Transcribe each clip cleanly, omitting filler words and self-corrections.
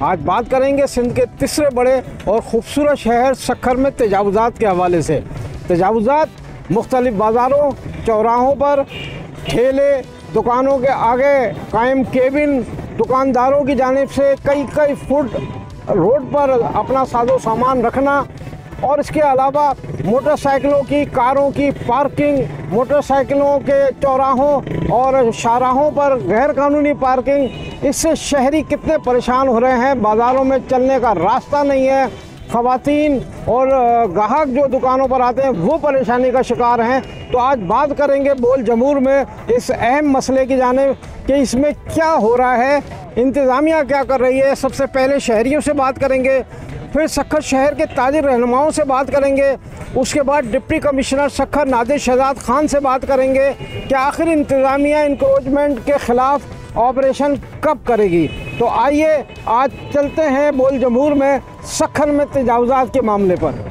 आज बात करेंगे सिंध के तीसरे बड़े और ख़ूबसूरत शहर सक्खर में तजावुज़ात के हवाले से। तजावुज़ात मुख्तलिफ़ बाज़ारों, चौराहों पर, ठेले, दुकानों के आगे कायम केबिन, दुकानदारों की जानिब से कई फुट रोड पर अपना साजो सामान रखना और इसके अलावा मोटरसाइकिलों की, कारों की पार्किंग, मोटरसाइकिलों के चौराहों और शाहराहों पर गैर कानूनी पार्किंग, इससे शहरी कितने परेशान हो रहे हैं। बाज़ारों में चलने का रास्ता नहीं है, ख़वातीन और ग्राहक जो दुकानों पर आते हैं वो परेशानी का शिकार हैं। तो आज बात करेंगे बोल जमूर में इस अहम मसले की जानिब कि इसमें क्या हो रहा है, इंतज़ामिया क्या कर रही है। सबसे पहले शहरियों से बात करेंगे, फिर सक्खर शहर के ताजिर रहनुमाओं से बात करेंगे, उसके बाद डिप्टी कमिश्नर सक्खर नादिर शहजाद खान से बात करेंगे कि आखिर इंतज़ामिया इंक्रोचमेंट के ख़िलाफ़ ऑपरेशन कब करेगी। तो आइए आज चलते हैं बोल जमूर में सक्खर में तजावुज़ात के मामले पर।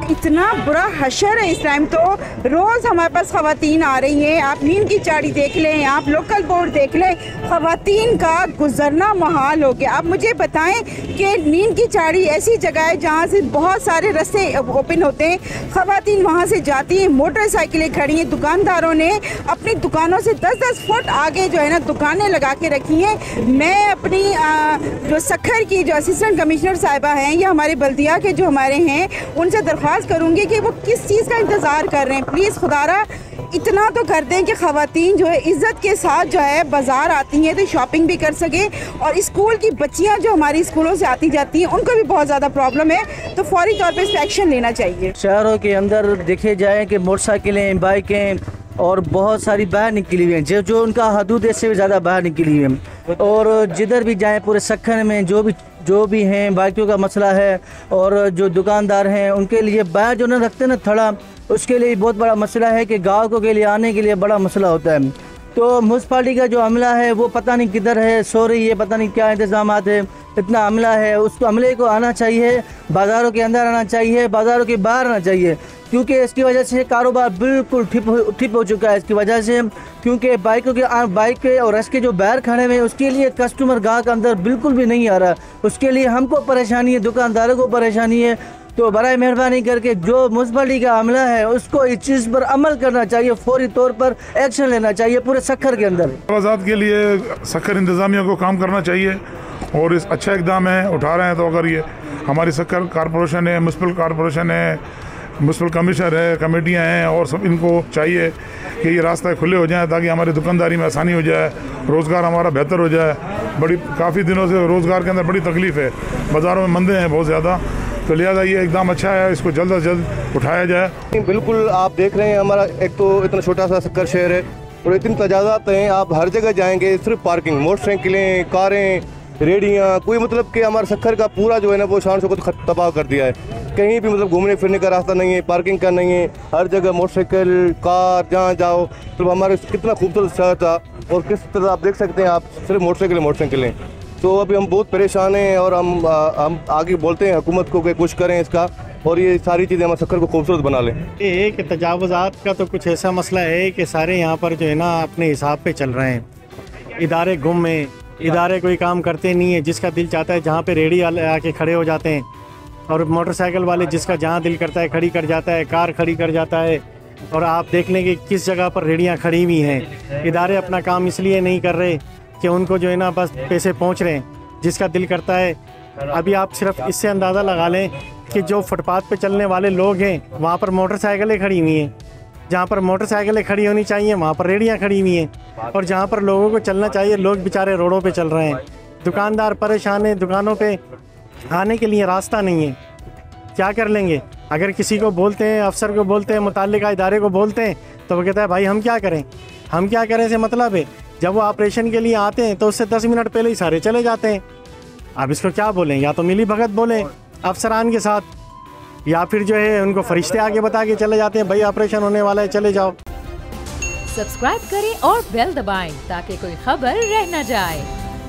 इतना बुरा हशर है इस टाइम। तो रोज़ हमारे पास ख़वातीन आ रही हैं। आप नींद की चाड़ी देख लें, आप लोकल बोर्ड देख लें, ख़वातीन का गुजरना महाल हो गया। आप मुझे बताएं कि नींद की चाड़ी ऐसी जगह है जहाँ से बहुत सारे रास्ते ओपन होते हैं, ख़वातीन वहाँ से जाती हैं, मोटरसाइकिलें खड़ी हैं, दुकानदारों ने अपनी दुकानों से 10-10 फुट आगे जो है ना दुकानें लगा के रखी हैं। मैं अपनी जो सक्खर की जो असिस्टेंट कमिश्नर साहिबा हैं या हमारे बल्दिया के जो हमारे हैं उनसे दरख्वास्त करूंगी कि वो किस चीज़ का इंतज़ार कर रहे हैं। प्लीज़ खुदारा इतना तो कर दें कि ख़वातीन जो है इज़्ज़त के साथ जो है बाज़ार आती हैं तो शॉपिंग भी कर सके, और स्कूल की बच्चियां जो हमारी स्कूलों से आती जाती हैं उनको भी बहुत ज़्यादा प्रॉब्लम है। तो फौरी तौर पर इस पर एक्शन लेना चाहिए। शहरों के अंदर देखे जाए कि मोटरसाइकिलें, बाइकें और बहुत सारी बाहर निकली हुई हैं, जो उनका हदूद से भी ज़्यादा बाहर निकली हुई हैं। और जिधर भी जाएँ पूरे सक्खर में जो भी हैं बाइकों का मसला है, और जो दुकानदार हैं उनके लिए बाहर जो ना रखते हैं ना थड़ा, उसके लिए बहुत बड़ा मसला है कि ग्राहकों के लिए आने के लिए बड़ा मसला होता है। तो म्यूनसिपालिटी का जो अमला है वो पता नहीं किधर है, सो रही है, पता नहीं क्या इंतजाम है। इतना अमला है, उस अमले को आना चाहिए, बाज़ारों के अंदर आना चाहिए, बाज़ारों के बाहर आना चाहिए, क्योंकि इसकी वजह से कारोबार बिल्कुल ठिप हो चुका है। इसकी वजह से क्योंकि बाइक के और रस के जो बाहर खड़े हुए हैं उसके लिए कस्टमर ग्राहक अंदर बिल्कुल भी नहीं आ रहा, उसके लिए हमको परेशानी है, दुकानदारों को परेशानी है। तो बराए मेहरबानी करके जो म्यूनसिपालिटी का अमला है उसको इस चीज़ पर अमल करना चाहिए, फौरी तौर पर एक्शन लेना चाहिए पूरे सक्खर के अंदर। आज़ाद के लिए सक्खर इंतज़ामिया को काम करना चाहिए और इस अच्छा इक़दाम है उठा रहे हैं। तो अगर ये हमारी सक्खर कॉरपोरेशन है, म्यूनसिपल कॉरपोरेशन है, म्यूनसिपल कमिश्नर है, कमेटियाँ हैं, और सब इनको चाहिए कि ये रास्ते खुले हो जाएं ताकि हमारी दुकानदारी में आसानी हो जाए, रोज़गार हमारा बेहतर हो जाए। काफ़ी दिनों से रोज़गार के अंदर बड़ी तकलीफ़ है, बाज़ारों में मंदे हैं बहुत ज़्यादा, तो लिहाजा ये एकदम अच्छा है, इसको जल्द से जल्द उठाया जाए। बिल्कुल आप देख रहे हैं हमारा एक तो इतना छोटा सा सक्खर शहर है और इतनी तजावुज़ात हैं। आप हर जगह जाएंगे सिर्फ पार्किंग, मोटरसाइकिलें, कारें, रेडियाँ, कोई मतलब कि हमारे सक्खर का पूरा जो है ना वो शान शौकत तबाह कर दिया है। कहीं भी मतलब घूमने फिरने का रास्ता नहीं है, पार्किंग का नहीं है, हर जगह मोटरसाइकिल, कार, जहाँ जाओ। तो हमारे कितना खूबसूरत शहर था और किस तरह आप देख सकते हैं, आप सिर्फ मोटरसाइकिलें। तो अभी हम बहुत परेशान हैं और हम आगे बोलते हैं हुकूमत को कि कुछ करें इसका, और ये सारी चीज़ें हमारे सक्खर को खूबसूरत बना लें। ये कि तजावुज़ात का तो कुछ ऐसा मसला है कि सारे यहाँ पर जो है ना अपने हिसाब पे चल रहे हैं। इदारे गुम हैं, इदारे कोई काम करते नहीं है, जिसका दिल चाहता है जहाँ पे रेडी वाले आके खड़े हो जाते हैं, और मोटरसाइकिल वाले जिसका जहाँ दिल करता है खड़ी कर जाता है, कार खड़ी कर जाता है। और आप देख लें कि किस जगह पर रेडियाँ खड़ी हुई हैं। इदारे अपना काम इसलिए नहीं कर रहे कि उनको जो है ना बस पैसे पहुँच रहे हैं, जिसका दिल करता है। अभी आप सिर्फ इससे अंदाज़ा लगा लें कि जो फुटपाथ पे चलने वाले लोग हैं वहाँ पर मोटरसाइकिलें खड़ी हुई हैं, जहाँ पर मोटरसाइकिलें खड़ी होनी चाहिए वहाँ पर रेडियाँ खड़ी हुई हैं, और जहाँ पर लोगों को चलना चाहिए लोग बेचारे रोडों पे चल रहे हैं। दुकानदार परेशान हैं, दुकानों पे आने के लिए रास्ता नहीं है, क्या कर लेंगे। अगर किसी को बोलते हैं, अफसर को बोलते हैं, मुताल्लिका इदारे को बोलते हैं, तो वो कहता है भाई हम क्या करें से मतलब है। जब वो ऑपरेशन के लिए आते हैं तो उससे 10 मिनट पहले ही सारे चले जाते हैं। अब इसको क्या बोलें, या तो मिली भगत बोलें अफसरान के साथ, या फिर जो है उनको फरिश्ते आगे बता के चले जाते हैं भाई ऑपरेशन होने वाला है चले जाओ। सब्सक्राइब करें और बेल दबाएं ताकि कोई खबर रह न जाए।